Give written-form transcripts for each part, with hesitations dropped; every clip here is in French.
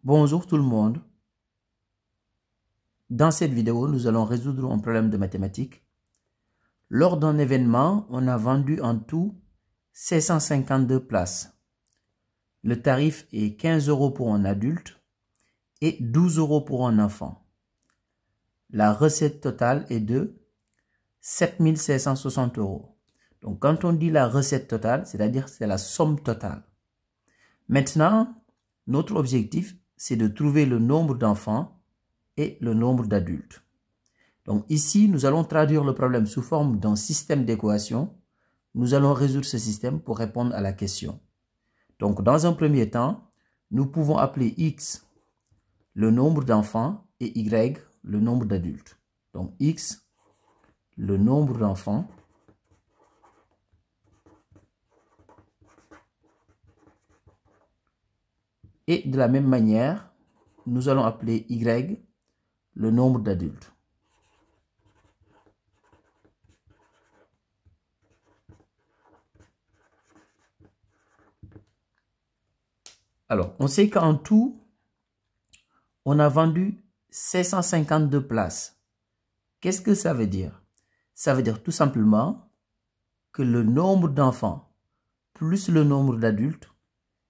Bonjour tout le monde. Dans cette vidéo, nous allons résoudre un problème de mathématiques. Lors d'un événement, on a vendu en tout 652 places. Le tarif est 15 € pour un adulte et 12 € pour un enfant. La recette totale est de 7 560 €. Donc quand on dit la recette totale, c'est-à-dire c'est la somme totale. Maintenant, notre objectif, c'est de trouver le nombre d'enfants et le nombre d'adultes. Donc ici, nous allons traduire le problème sous forme d'un système d'équations. Nous allons résoudre ce système pour répondre à la question. Donc dans un premier temps, nous pouvons appeler x le nombre d'enfants et y le nombre d'adultes. Donc x, le nombre d'enfants, et de la même manière, nous allons appeler y le nombre d'adultes. Alors, on sait qu'en tout, on a vendu 652 places. Qu'est-ce que ça veut dire? Ça veut dire tout simplement que le nombre d'enfants plus le nombre d'adultes,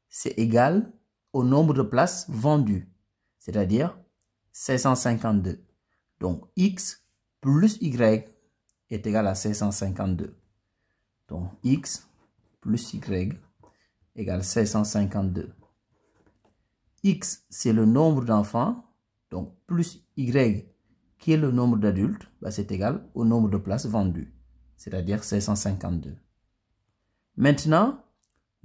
c'est égal au nombre de places vendues, c'est-à-dire 652. Donc, x plus y est égal à 652. Donc, x plus y égale 652. X, c'est le nombre d'enfants, donc plus y, qui est le nombre d'adultes, c'est égal au nombre de places vendues, c'est-à-dire 652. Maintenant,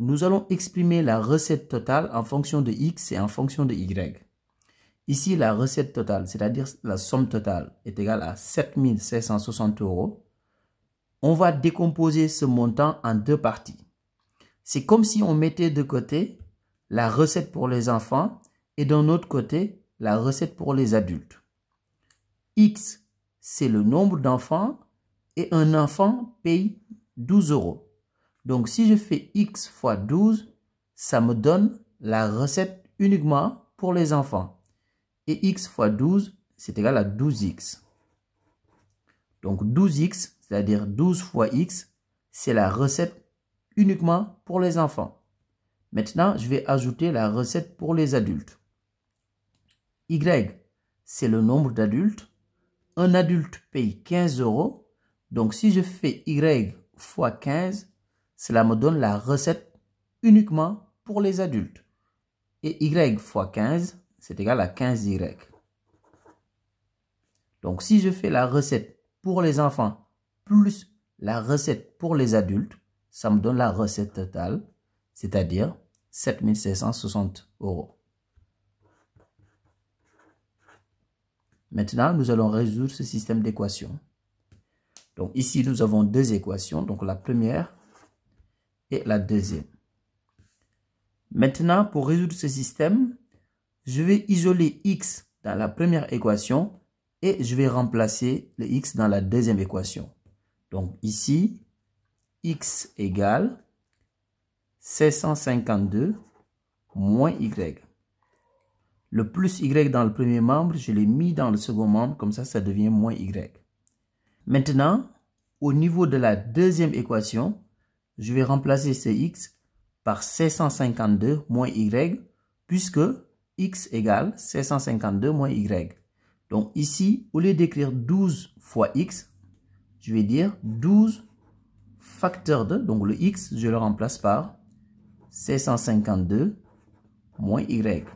nous allons exprimer la recette totale en fonction de x et en fonction de y. Ici, la recette totale, c'est-à-dire la somme totale, est égale à 7 560 €. On va décomposer ce montant en deux parties. C'est comme si on mettait de côté la recette pour les enfants et d'un autre côté, la recette pour les adultes. X, c'est le nombre d'enfants et un enfant paye 12 €. Donc, si je fais x fois 12, ça me donne la recette uniquement pour les enfants. Et x fois 12, c'est égal à 12x. Donc, 12x, c'est-à-dire 12 fois x, c'est la recette uniquement pour les enfants. Maintenant, je vais ajouter la recette pour les adultes. Y, c'est le nombre d'adultes. Un adulte paye 15 €. Donc, si je fais y fois 15, cela me donne la recette uniquement pour les adultes. Et y fois 15, c'est égal à 15y. Donc, si je fais la recette pour les enfants plus la recette pour les adultes, ça me donne la recette totale, c'est-à-dire 7 560 €. Maintenant, nous allons résoudre ce système d'équations. Donc ici, nous avons deux équations, donc la première et la deuxième. Maintenant, pour résoudre ce système, je vais isoler x dans la première équation et je vais remplacer le x dans la deuxième équation. Donc ici, x égale 652 moins y. Le plus y dans le premier membre, je l'ai mis dans le second membre, comme ça devient moins y. Maintenant, au niveau de la deuxième équation, je vais remplacer ce x par 652 moins y, puisque x égale 652 moins y. Donc ici, au lieu d'écrire 12 fois x, je vais dire 12 facteur de, donc le x, je le remplace par 652 moins y.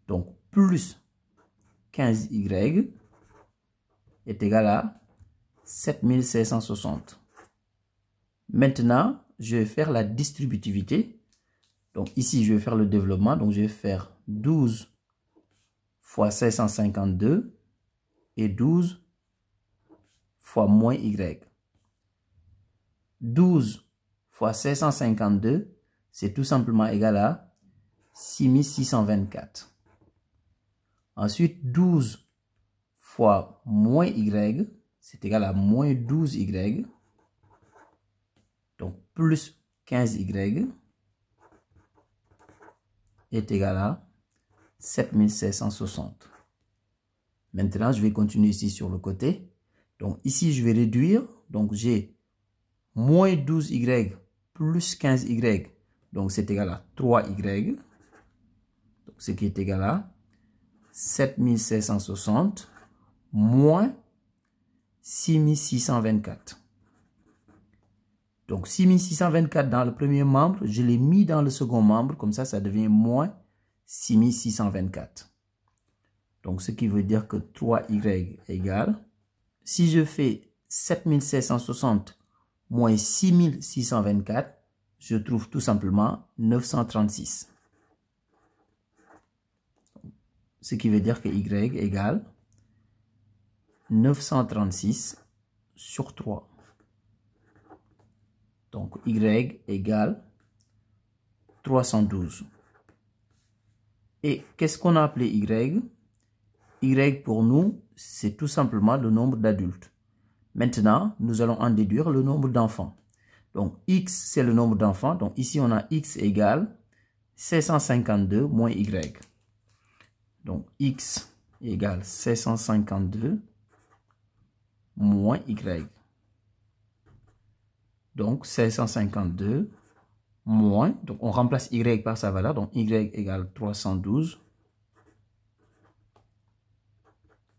Donc plus 15y est égal à 7660. Maintenant, je vais faire la distributivité. Donc ici, je vais faire le développement. Donc je vais faire 12 fois 652 et 12 fois moins y. 12 fois 652, c'est tout simplement égal à 6624. Ensuite, 12 fois moins y, c'est égal à moins 12y. Donc, plus 15y est égal à 7760. Maintenant, je vais continuer ici sur le côté. Donc ici, je vais réduire. Donc j'ai moins 12y plus 15y. Donc c'est égal à 3y. Donc, ce qui est égal à 7760 moins 6624. Donc 6624 dans le premier membre, je l'ai mis dans le second membre. Comme ça devient moins 6624. Donc ce qui veut dire que 3y égale, si je fais 7760 moins 6624, je trouve tout simplement 936. Ce qui veut dire que y égale 936 sur 3. Donc y égale 312. Et qu'est-ce qu'on a appelé y? Y pour nous, c'est tout simplement le nombre d'adultes. Maintenant, nous allons en déduire le nombre d'enfants. Donc x, c'est le nombre d'enfants. Donc ici, on a x égale 752 moins y. Donc x égale 752 moins y. Donc 752 moins, donc on remplace y par sa valeur, donc y égale 312.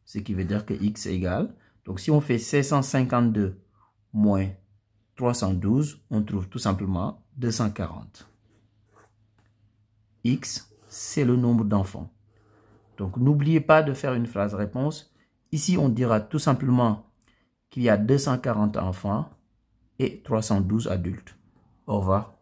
Ce qui veut dire que x égale, donc si on fait 752 moins 312, on trouve tout simplement 240. X, c'est le nombre d'enfants. Donc n'oubliez pas de faire une phrase réponse. Ici, on dira tout simplement qu'il y a 240 enfants et 312 adultes. Au revoir.